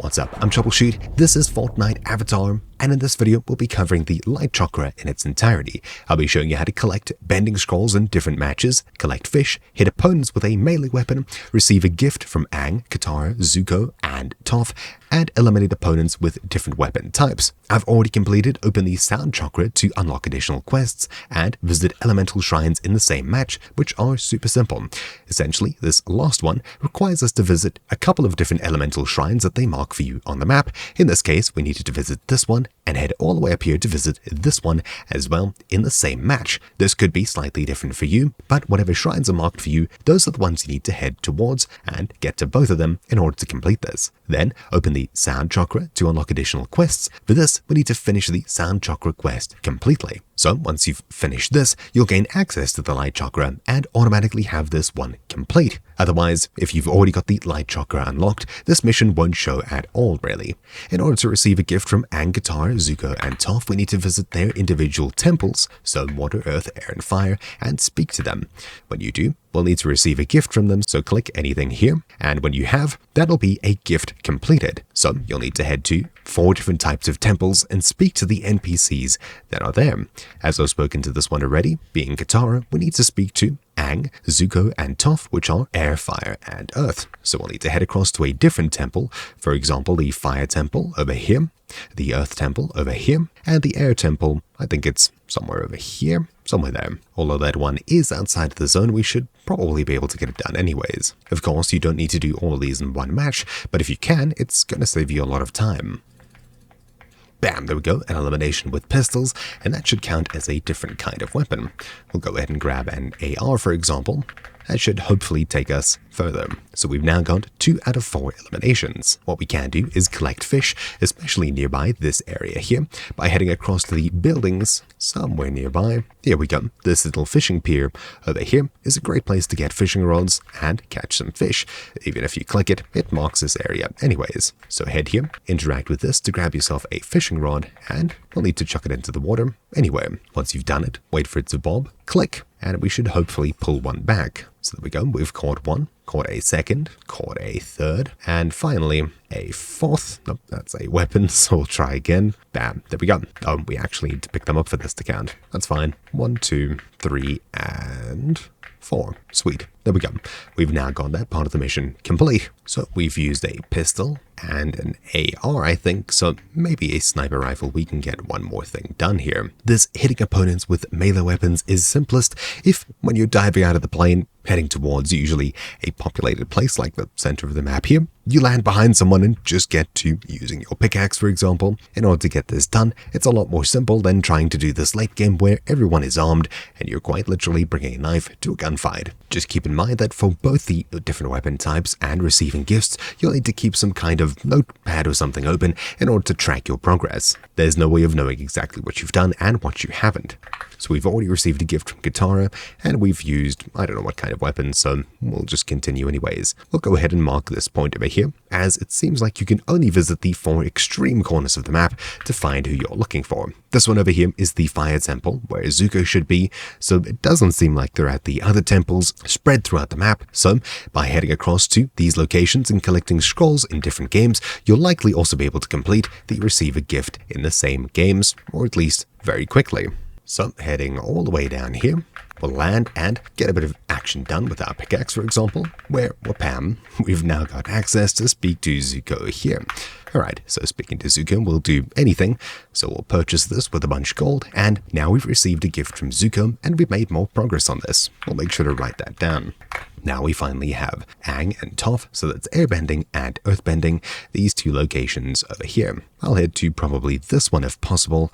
What's up, I'm Troubleshoot, this is Fortnite Avatar, and in this video we'll be covering the light chakra in its entirety. I'll be showing you how to collect bending scrolls in different matches, collect fish, hit opponents with a melee weapon, receive a gift from Aang, Katara, Zuko and Toph, and eliminate opponents with different weapon types. I've already completed Open the Sound Chakra to unlock additional quests, and visit elemental shrines in the same match, which are super simple. Essentially, this last one requires us to visit a couple of different elemental shrines that they mark for you on the map. In this case, we needed to visit this one and head all the way up here to visit this one as well in the same match. This could be slightly different for you, but whatever shrines are marked for you, those are the ones you need to head towards and get to both of them in order to complete this. Then open the Sound Chakra to unlock additional quests. For this, we need to finish the Sound Chakra quest completely. So once you've finished this, you'll gain access to the Light Chakra and automatically have this one complete. Otherwise, if you've already got the Light Chakra unlocked, this mission won't show at all really. In order to receive a gift from Aang, Katara, Zuko and Toph, we need to visit their individual temples, so water, earth, air and fire, and speak to them. When you do, we'll need to receive a gift from them, so click anything here, and when you have, that'll be a gift completed. So you'll need to head to 4 different types of temples and speak to the NPCs that are there. As I've spoken to this one already, being Katara, we need to speak to Aang, Zuko and Toph, which are air, fire and earth. So we'll need to head across to a different temple, for example the fire temple over here, the earth temple over here, and the air temple, I think it's somewhere over here, somewhere there. Although that one is outside the zone, we should probably be able to get it done anyways. Of course, you don't need to do all of these in one match, but if you can, it's going to save you a lot of time. Bam, there we go, an elimination with pistols, and that should count as a different kind of weapon. We'll go ahead and grab an AR, for example. That should hopefully take us further. So we've now got 2 out of 4 eliminations. What we can do is collect fish, especially nearby this area here, by heading across to the buildings somewhere nearby. Here we go. This little fishing pier over here is a great place to get fishing rods and catch some fish. Even if you click it, it marks this area anyways. So head here, interact with this to grab yourself a fishing rod, and we'll need to chuck it into the water anyway. Once you've done it, wait for it to bob, click, and we should hopefully pull one back. So there we go, we've caught one, caught a second, caught a third, and finally a fourth. Nope, that's a weapon, so we'll try again. Bam, there we go. Oh, we actually need to pick them up for this to count. That's fine. 1, 2, 3, and 4. Sweet. There we go. We've now got that part of the mission complete. So we've used a pistol and an AR, I think, so maybe a sniper rifle. We can get one more thing done here. This hitting opponents with melee weapons is simplest if, when you're diving out of the plane, heading towards usually a populated place like the center of the map here, you land behind someone and just get to using your pickaxe, for example. In order to get this done, it's a lot more simple than trying to do this late game where everyone is armed and you're quite literally bringing a knife to a gunfight. Just keep in mind that for both the different weapon types and receiving gifts, you'll need to keep some kind of notepad or something open in order to track your progress. There's no way of knowing exactly what you've done and what you haven't. So we've already received a gift from Katara, and we've used, I don't know what kind of weapon, so we'll just continue anyways. We'll go ahead and mark this point over here, as it seems like you can only visit the 4 extreme corners of the map to find who you're looking for. This one over here is the fire temple, where Zuko should be, so it doesn't seem like they're at the other temples spread throughout the map. So by heading across to these locations and collecting scrolls in different games, you'll likely also be able to complete the Receive a gift in the same games, or at least very quickly. So heading all the way down here, we'll land and get a bit of action done with our pickaxe, for example, where, whoopam, we've now got access to speak to Zuko here. Alright, so speaking to Zuko will do anything, so we'll purchase this with a bunch of gold, and now we've received a gift from Zuko, and we've made more progress on this. We'll make sure to write that down. Now we finally have Aang and Toph, so that's airbending and earthbending, these 2 locations over here. I'll head to probably this one if possible.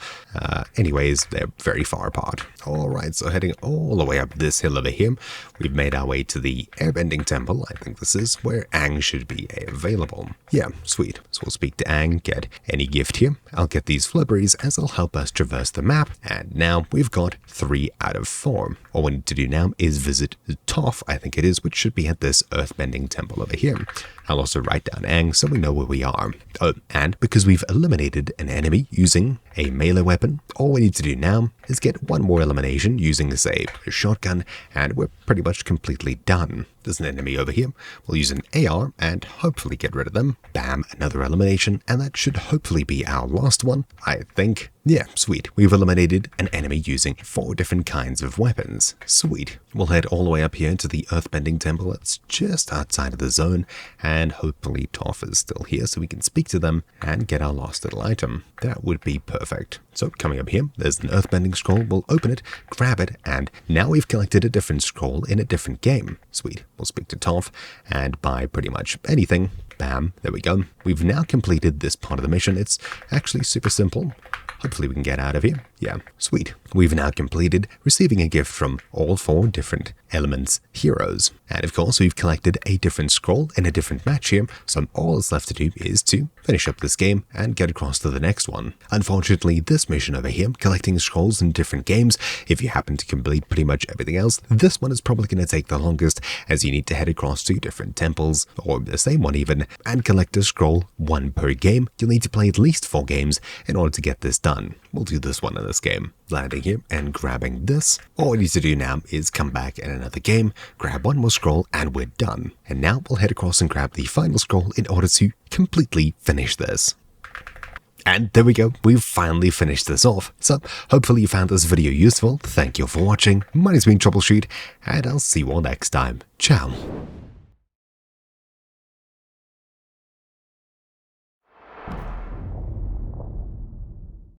Anyways, they're very far apart. Alright, so heading all the way up this hill over here, we've made our way to the airbending temple. I think this is where Aang should be available. Yeah, sweet. So we'll speak to Aang, get any gift here. I'll get these flipperies as they'll help us traverse the map. And now we've got 3 out of 4. All we need to do now is visit Toph, I think it is, which should be at this earthbending temple over here. I'll also write down Aang so we know where we are. Oh, and because we've eliminated an enemy using a melee weapon, all we need to do now is get one more elimination using, say, a shotgun, and we're pretty much completely done. There's an enemy over here. We'll use an AR and hopefully get rid of them. Bam, another elimination, and that should hopefully be our last one, I think. Yeah, sweet. We've eliminated an enemy using 4 different kinds of weapons. Sweet. We'll head all the way up here into the Earthbending Temple. It's just outside of the zone, and hopefully Toph is still here so we can speak to them and get our last little item. That would be perfect. So coming up here, there's an Earthbending scroll. We'll open it, grab it, and now we've collected a different scroll in a different game. Sweet. We'll speak to Toph and buy pretty much anything. Bam, there we go. We've now completed this part of the mission. It's actually super simple. Hopefully we can get out of here. Yeah, sweet. We've now completed receiving a gift from all 4 different elements heroes. And of course, we've collected a different scroll in a different match here, so all that's left to do is to finish up this game and get across to the next one. Unfortunately, this mission over here, collecting scrolls in different games, if you happen to complete pretty much everything else, this one is probably going to take the longest, as you need to head across to different temples, or the same one even, and collect a scroll, 1 per game. You'll need to play at least 4 games in order to get this done. We'll do this one in this game. Landing here and grabbing this. All we need to do now is come back in another game, grab 1 more scroll, and we're done. And now we'll head across and grab the final scroll in order to completely finish this. And there we go, we've finally finished this off. So hopefully you found this video useful. Thank you for watching. My name's been Troubleshoot, and I'll see you all next time. Ciao.